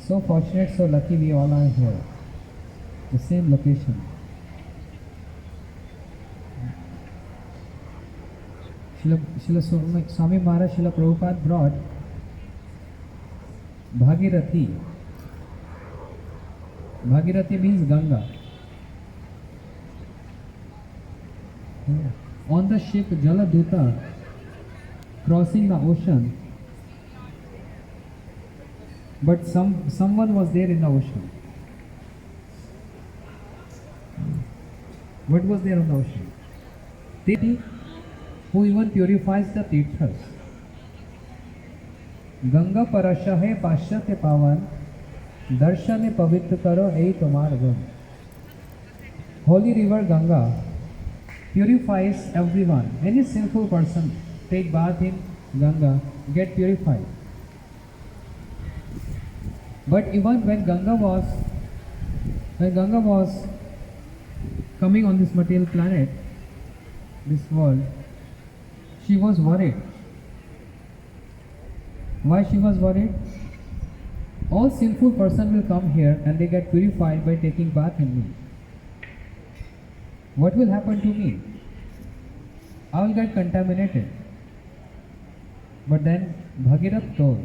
So fortunate, so lucky we all are here. The same location. Srila Swami Maharaj, Srila Prabhupada brought Bhagirathi. Bhagirathi means Ganga. On the ship Jaladuta, crossing the ocean, but someone was there in the ocean. What was there on the ocean? Tirthi, who even purifies the tirthas. Ganga Parsha है पाश्चात्य पावन, दर्शन पवित्र करो ए तुम्हार गुण. Holy river Ganga purifies everyone. Any sinful person take bath in Ganga, get purified. But even when Ganga was coming on this material planet, this world, she was worried. Why she was worried? All sinful person will come here and they get purified by taking bath in me. What will happen to me? I will get contaminated. But then Bhagirath told,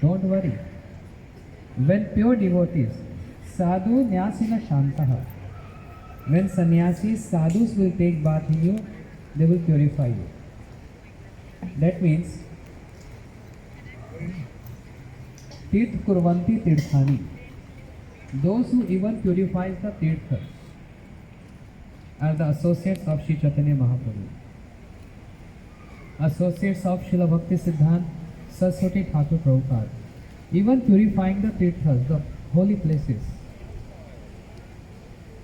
don't worry. When pure devotees, sadhu nyasina shantaha, when sannyasis, sadhus will take bath in you, they will purify you. That means Tirth kurvanti tirthani. Those who even purifies the tirthas are the associates of Sri Chaitanya Mahaprabhu. Associates of Srila Bhakti Siddhanta Saraswati Thakur Prabhupada. Even purifying the tirthas, the holy places.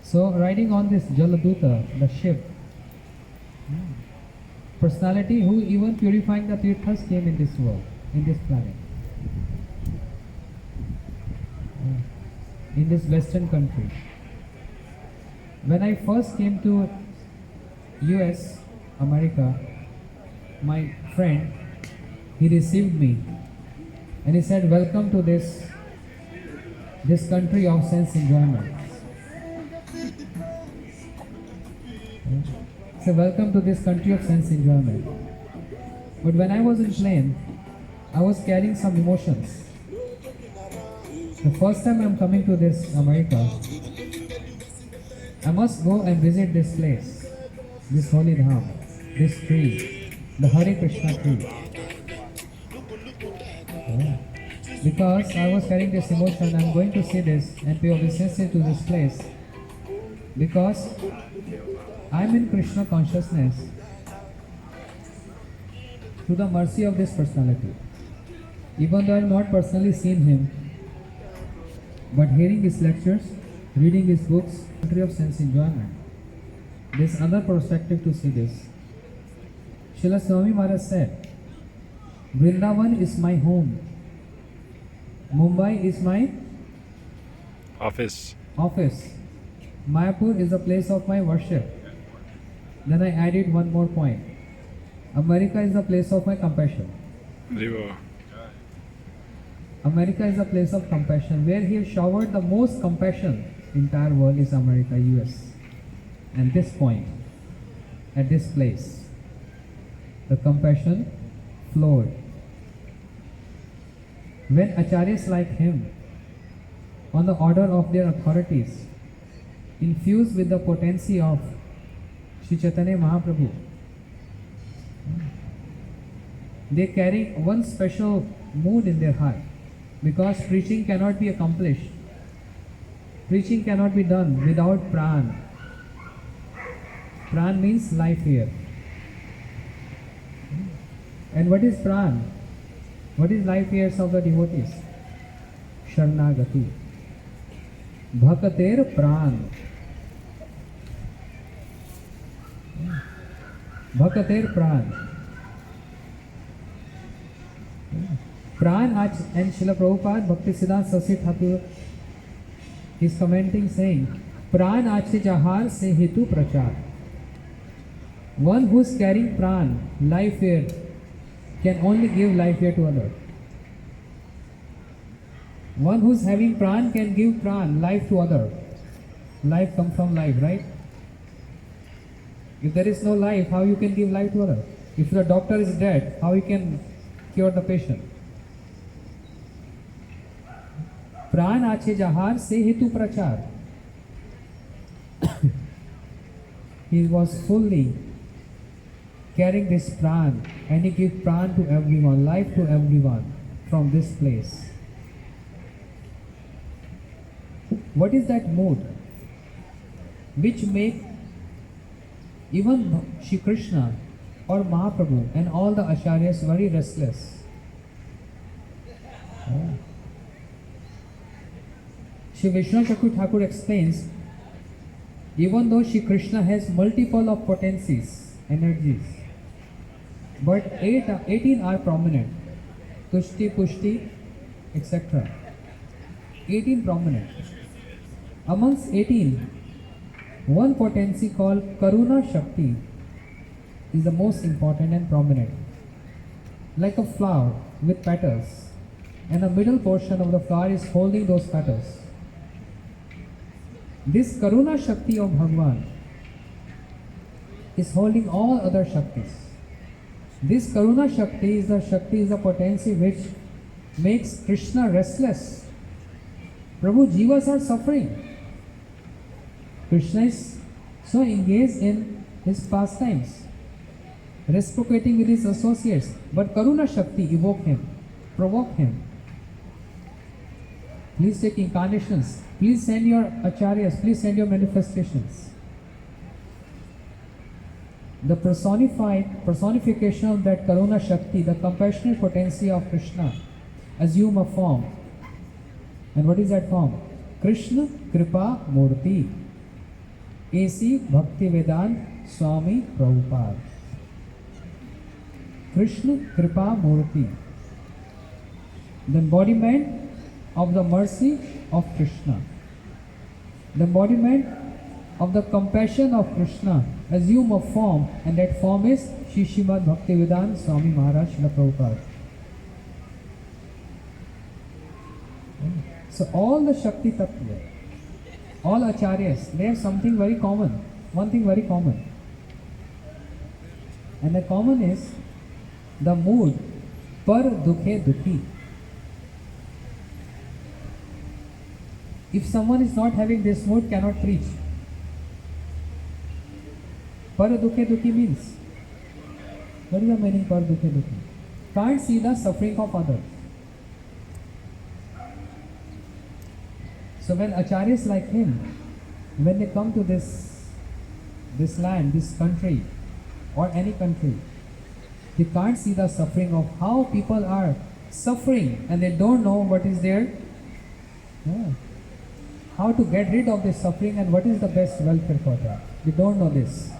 So riding on this Jaladuta, the ship, personality who even purifying the tirthas came in this world, in this planet. In this western country. When I first came to US, America, my friend, he received me and he said, welcome to this country of sense enjoyment. So welcome to this country of sense enjoyment. But when I was in plane, I was carrying some emotions. The first time I am coming to this America, I must go and visit this place, this holy dham, this tree, the Hare Krishna tree. Because I was carrying this emotion, I am going to see this and pay obeisances to this place. Because I am in Krishna consciousness through the mercy of this personality. Even though I have not personally seen him, but hearing his lectures, reading his books, country of sense enjoyment, there's another perspective to see this. Srila Swami Maharaj said, Vrindavan is my home. Mumbai is my office. Mayapur is the place of my worship. Then I added one more point. America is the place of my compassion. America is a place of compassion. Where he has showered the most compassion in entire world is America, US. And this point, at this place, the compassion flowed. When acharyas like him, on the order of their authorities, infused with the potency of Sri Chaitanya Mahaprabhu, they carry one special mood in their heart. Because preaching cannot be accomplished. Preaching cannot be done without pran. Pran means life here. And what is pran? What is life here of the devotees? Sharnagati. Bhakater pran. Bhakater pran. Pran and Srila Prabhupada, Bhakti Siddhanta Saraswati Thakur, is commenting saying, Pran ache jahar se hetu prachar. One who is carrying pran, life here, can only give life here to others. One who's having pran can give pran, life to other. Life comes from life, right? If there is no life, how you can give life to other? If the doctor is dead, how you can cure the patient? प्राण आछे जहार से हेतु प्रचार. He was fully carrying this pran and he gave pran to everyone, life to everyone from this place. What is that mood which make even Shri Krishna or Mahaprabhu and all the acharyas very restless? Shri Vishnu Chakravarti Thakur explains, even though Shri Krishna has multiple of potencies, energies, but 18 are prominent, Tushti, Pushti, etc. 18 prominent. Amongst 18, one potency called Karuna Shakti is the most important and prominent. Like a flower with petals, and the middle portion of the flower is holding those petals. This Karuna Shakti of Bhagavan is holding all other Shaktis. This Karuna Shakti is the potency which makes Krishna restless. Prabhu, jivas are suffering. Krishna is so engaged in his pastimes, reciprocating with his associates. But Karuna Shakti evoke him, provoke him. Please take incarnations. Please send your acharyas. Please send your manifestations. The personification of that Karuna Shakti, the compassionate potency of Krishna, assume a form. And what is that form? Krishna Kripa Murti. A.C. Bhaktivedanta Swami Prabhupada. Krishna Kripa Murti. The embodiment of the mercy of Krishna. The embodiment of the compassion of Krishna assume a form, and that form is Shri Srimad Bhaktivedanta Swami Maharaj Srila Prabhupada. So all the Shakti Tattva, all acharyas, they have something very common, one thing very common. And the common is the mood par dukhe dukhi. If someone is not having this mood, cannot preach. Par dukhe dukhi means, what is the meaning par dukhe dukhi? Can't see the suffering of others. So when acharyas like him, when they come to this land, this country, or any country, they can't see the suffering of how people are suffering and they don't know what is there. How to get rid of this suffering and what is the best welfare for them. They don't know this.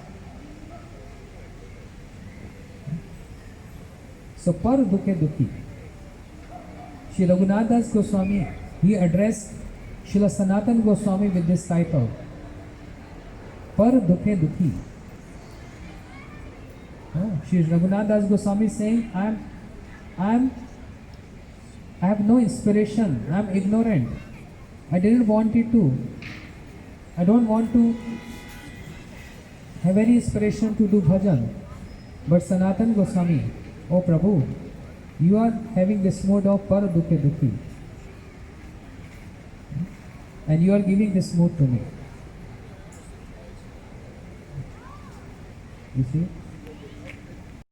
So par dukhe dukhi. Shri Raghunath Das Goswami, he addressed Srila Sanatana Goswami with this title, par dukhe dukhi. Shri Raghunath Das Goswami is saying, I have no inspiration, I am ignorant. I didn't want it to. I don't want to have any inspiration to do bhajan. But Sanatana Goswami, oh Prabhu, you are having this mode of par dukhe dukhi. And you are giving this mood to me. You see?